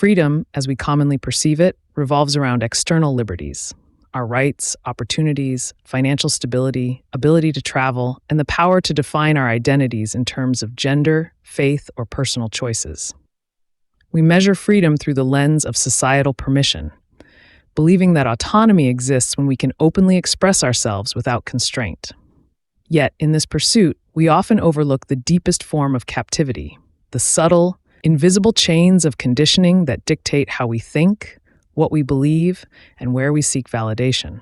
Freedom, as we commonly perceive it, revolves around external liberties, our rights, opportunities, financial stability, ability to travel, and the power to define our identities in terms of gender, faith, or personal choices. We measure freedom through the lens of societal permission, believing that autonomy exists when we can openly express ourselves without constraint. Yet, in this pursuit, we often overlook the deepest form of captivity, the subtle, invisible chains of conditioning that dictate how we think, what we believe, and where we seek validation.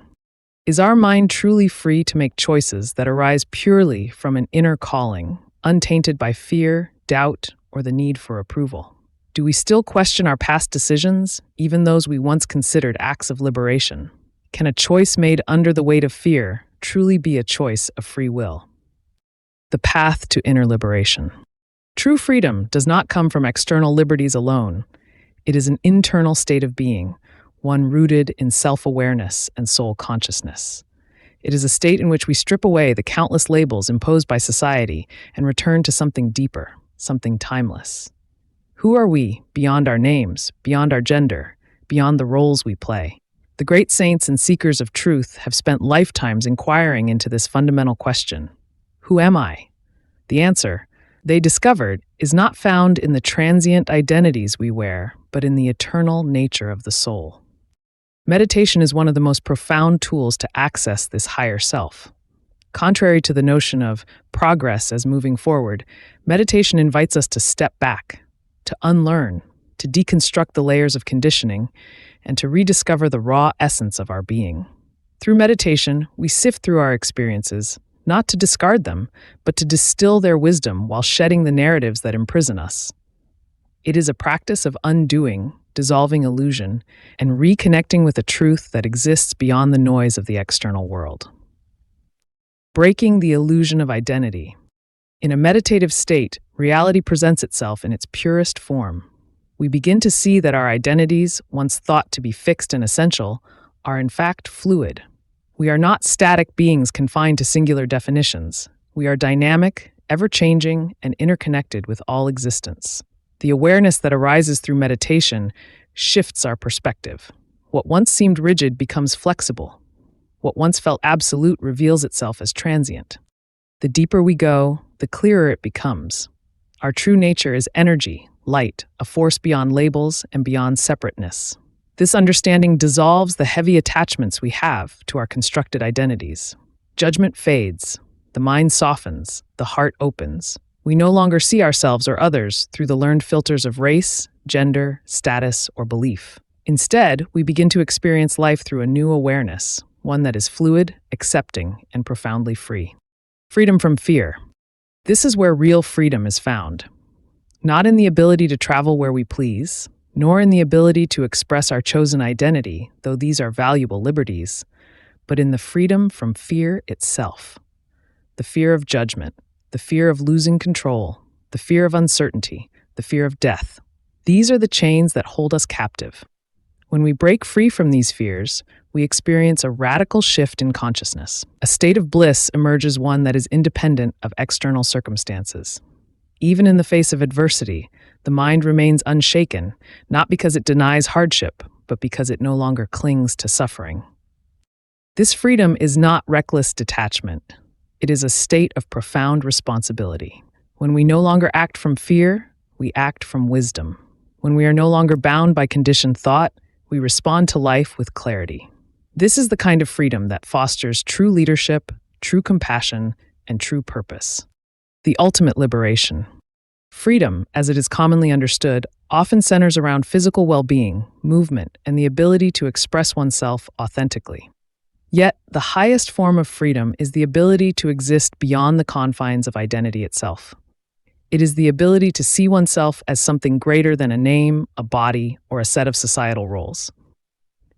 Is our mind truly free to make choices that arise purely from an inner calling, untainted by fear, doubt, or the need for approval? Do we still question our past decisions, even those we once considered acts of liberation? Can a choice made under the weight of fear truly be a choice of free will? The path to inner liberation. True freedom does not come from external liberties alone. It is an internal state of being, one rooted in self-awareness and soul consciousness. It is a state in which we strip away the countless labels imposed by society and return to something deeper, something timeless. Who are we beyond our names, beyond our gender, beyond the roles we play? The great saints and seekers of truth have spent lifetimes inquiring into this fundamental question. Who am I? The answer, they discovered, is not found in the transient identities we wear, but in the eternal nature of the soul. Meditation is one of the most profound tools to access this higher self. Contrary to the notion of progress as moving forward, meditation invites us to step back, to unlearn, to deconstruct the layers of conditioning, and to rediscover the raw essence of our being. Through meditation, we sift through our experiences, not to discard them, but to distill their wisdom while shedding the narratives that imprison us. It is a practice of undoing, dissolving illusion, and reconnecting with a truth that exists beyond the noise of the external world. Breaking the illusion of identity. In a meditative state, reality presents itself in its purest form. We begin to see that our identities, once thought to be fixed and essential, are in fact fluid. We are not static beings confined to singular definitions. We are dynamic, ever-changing, and interconnected with all existence. The awareness that arises through meditation shifts our perspective. What once seemed rigid becomes flexible. What once felt absolute reveals itself as transient. The deeper we go, the clearer it becomes. Our true nature is energy, light, a force beyond labels and beyond separateness. This understanding dissolves the heavy attachments we have to our constructed identities. Judgment fades, the mind softens, the heart opens. We no longer see ourselves or others through the learned filters of race, gender, status, or belief. Instead, we begin to experience life through a new awareness, one that is fluid, accepting, and profoundly free. Freedom from fear. This is where real freedom is found. Not in the ability to travel where we please, nor in the ability to express our chosen identity, though these are valuable liberties, but in the freedom from fear itself. The fear of judgment, the fear of losing control, the fear of uncertainty, the fear of death. These are the chains that hold us captive. When we break free from these fears, we experience a radical shift in consciousness. A state of bliss emerges, one that is independent of external circumstances. Even in the face of adversity, the mind remains unshaken, not because it denies hardship, but because it no longer clings to suffering. This freedom is not reckless detachment. It is a state of profound responsibility. When we no longer act from fear, we act from wisdom. When we are no longer bound by conditioned thought, we respond to life with clarity. This is the kind of freedom that fosters true leadership, true compassion, and true purpose. The ultimate liberation. Freedom, as it is commonly understood, often centers around physical well-being, movement, and the ability to express oneself authentically. Yet, the highest form of freedom is the ability to exist beyond the confines of identity itself. It is the ability to see oneself as something greater than a name, a body, or a set of societal roles.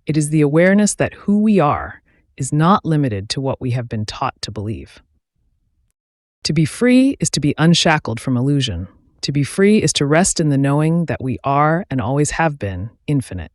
It is the awareness that who we are is not limited to what we have been taught to believe. To be free is to be unshackled from illusion. To be free is to rest in the knowing that we are and always have been infinite.